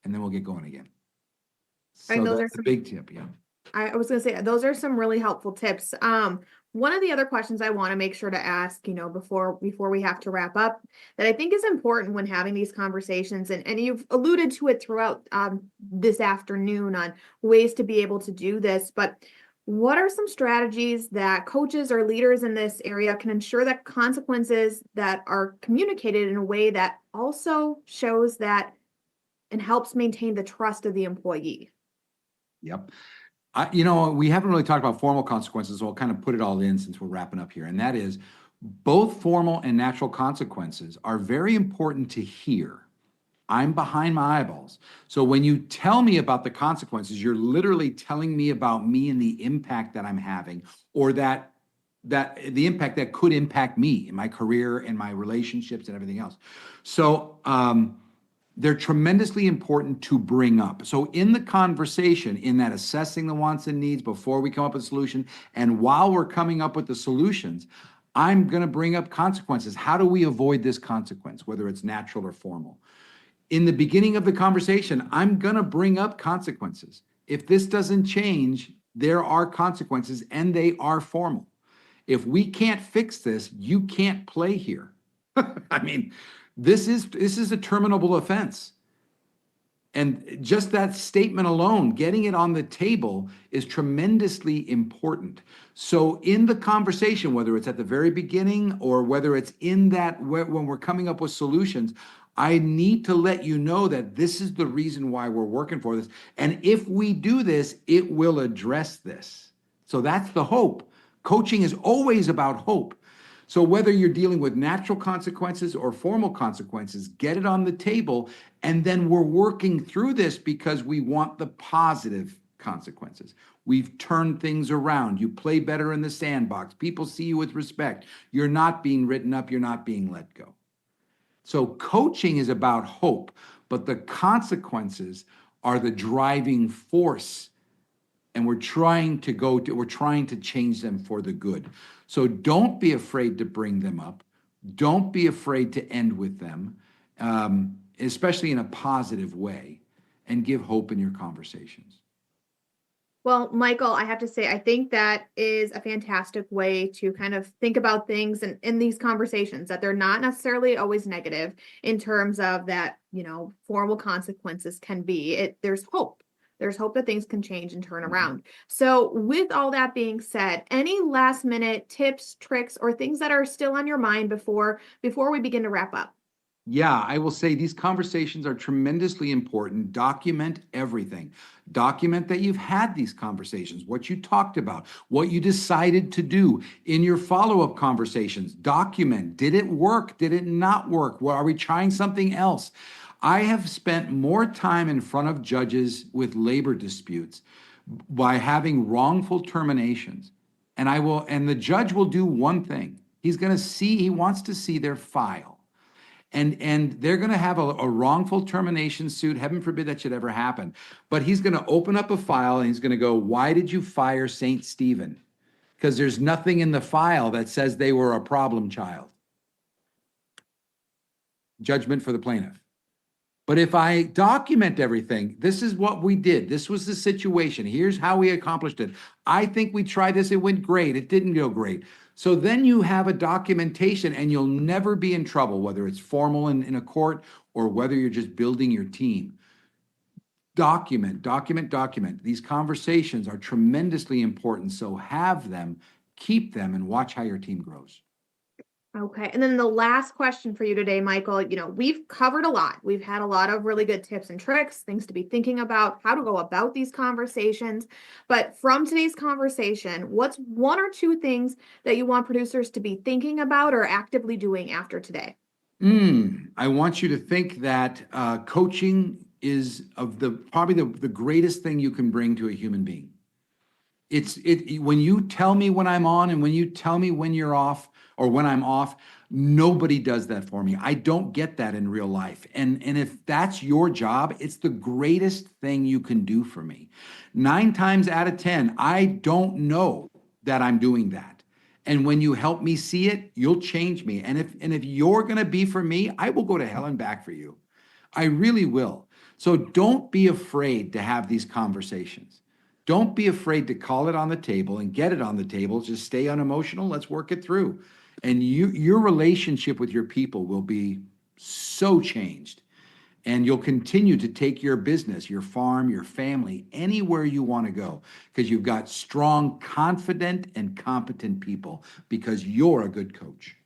And then we'll get going again. So that's a big tip, yeah. I was going to say, those are some really helpful tips. One of the other questions I want to make sure to ask, before we have to wrap up, that I think is important when having these conversations, and you've alluded to it throughout this afternoon on ways to be able to do this, but what are some strategies that coaches or leaders in this area can ensure that consequences that are communicated in a way that also shows that and helps maintain the trust of the employee? Yep. We haven't really talked about formal consequences, so I'll kind of put it all in since we're wrapping up here. And that is, both formal and natural consequences are very important to hear. I'm behind my eyeballs. So when you tell me about the consequences, you're literally telling me about me and the impact that I'm having, or that the impact that could impact me in my career and my relationships and everything else. So they're tremendously important to bring up. So in the conversation, in that assessing the wants and needs before we come up with a solution, and while we're coming up with the solutions, I'm going to bring up consequences. How do we avoid this consequence, whether it's natural or formal? In the beginning of the conversation, I'm going to bring up consequences. If this doesn't change, there are consequences, and they are formal. If we can't fix this, you can't play here. I mean, this is a terminable offense. And just that statement alone, getting it on the table, is tremendously important. So in the conversation, whether it's at the very beginning or whether it's in that when we're coming up with solutions, I need to let you know that this is the reason why we're working for this. And if we do this, it will address this. So that's the hope. Coaching is always about hope. So whether you're dealing with natural consequences or formal consequences, get it on the table. And then we're working through this because we want the positive consequences. We've turned things around. You play better in the sandbox. People see you with respect. You're not being written up. You're not being let go. So coaching is about hope, but the consequences are the driving force. And we're trying to change them for the good. So don't be afraid to bring them up. Don't be afraid to end with them, especially in a positive way, and give hope in your conversations. Well, Michael, I have to say, I think that is a fantastic way to kind of think about things and in these conversations, that they're not necessarily always negative in terms of that, formal consequences can be. There's hope. There's hope that things can change and turn around. So with all that being said, any last minute tips, tricks, or things that are still on your mind before we begin to wrap up? Yeah, I will say these conversations are tremendously important. Document everything. Document that you've had these conversations, what you talked about, what you decided to do in your follow-up conversations. Document, did it work? Did it not work? Well, are we trying something else? I have spent more time in front of judges with labor disputes by having wrongful terminations. And the judge will do one thing. He wants to see their file. And they're going to have a wrongful termination suit. Heaven forbid that should ever happen. But he's going to open up a file and he's going to go, why did you fire St. Stephen? Because there's nothing in the file that says they were a problem child. Judgment for the plaintiff. But if I document everything, this is what we did. This was the situation. Here's how we accomplished it. I think we tried this. It went great. It didn't go great. So then you have a documentation and you'll never be in trouble, whether it's formal in a court or whether you're just building your team. Document. These conversations are tremendously important. So have them, keep them, and watch how your team grows. Okay. And then the last question for you today, Michael, we've covered a lot. We've had a lot of really good tips and tricks, things to be thinking about, how to go about these conversations. But from today's conversation, what's one or two things that you want producers to be thinking about or actively doing after today? I want you to think that coaching is probably the greatest thing you can bring to a human being. When you tell me when I'm on and when you tell me when you're off or when I'm off, nobody does that for me. I don't get that in real life. And if that's your job, it's the greatest thing you can do for me. 9 times out of 10, I don't know that I'm doing that. And when you help me see it, you'll change me. And if you're going to be for me, I will go to hell and back for you. I really will. So don't be afraid to have these conversations. Don't be afraid to call it on the table and get it on the table. Just stay unemotional. Let's work it through. And your relationship with your people will be so changed. And you'll continue to take your business, your farm, your family, anywhere you want to go, because you've got strong, confident, and competent people because you're a good coach.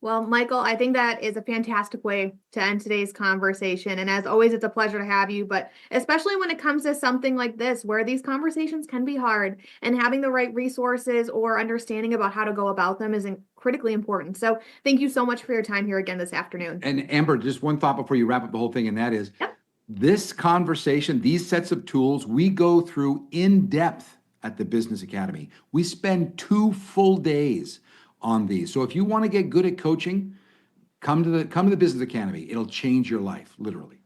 Well, Michael, I think that is a fantastic way to end today's conversation. And as always, it's a pleasure to have you, but especially when it comes to something like this, where these conversations can be hard and having the right resources or understanding about how to go about them is critically important. So thank you so much for your time here again this afternoon. And Amber, just one thought before you wrap up the whole thing, and that is this conversation, these sets of tools, we go through in depth at the Business Academy. We spend 2 full days on these. So if you want to get good at coaching, come to the Business Academy. It'll change your life, literally.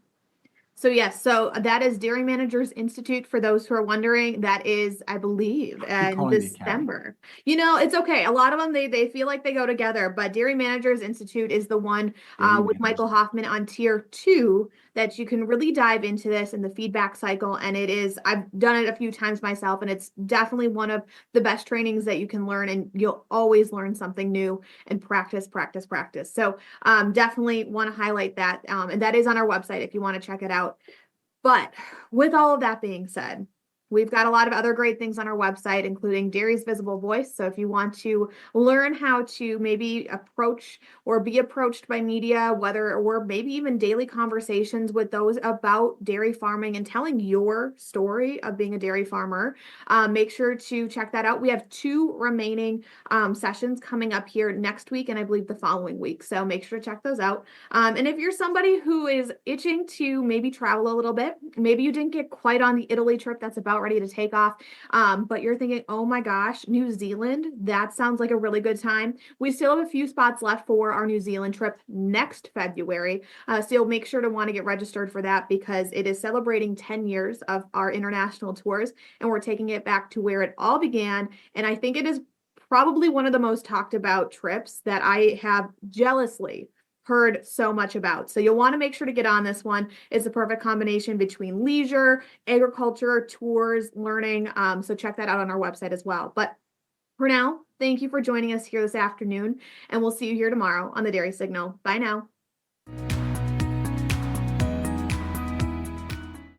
So yes, so that is Dairy Managers Institute. For those who are wondering, that is, I believe, in December. It's okay. A lot of them, they feel like they go together, but Dairy Managers Institute is the one with Michael Hoffman on tier 2 that you can really dive into this in the feedback cycle. And I've done it a few times myself, and it's definitely one of the best trainings that you can learn, and you'll always learn something new and practice, practice, practice. So definitely want to highlight that. And that is on our website if you want to check it out. But with all of that being said, we've got a lot of other great things on our website, including Dairy's Visible Voice. So if you want to learn how to maybe approach or be approached by media, or maybe even daily conversations with those about dairy farming and telling your story of being a dairy farmer, make sure to check that out. We have 2 remaining sessions coming up here next week, and I believe the following week. So make sure to check those out. And if you're somebody who is itching to maybe travel a little bit, maybe you didn't get quite on the Italy trip that's about ready to take off, but you're thinking, oh my gosh, New Zealand, that sounds like a really good time. We still have a few spots left for our New Zealand trip next February. So you'll make sure to want to get registered for that, because it is celebrating 10 years of our international tours, and we're taking it back to where it all began. And I think it is probably one of the most talked about trips that I have jealously heard so much about. So you'll want to make sure to get on this one. It's the perfect combination between leisure, agriculture, tours, learning. So check that out on our website as well. But for now, thank you for joining us here this afternoon, and we'll see you here tomorrow on the Dairy Signal. Bye now.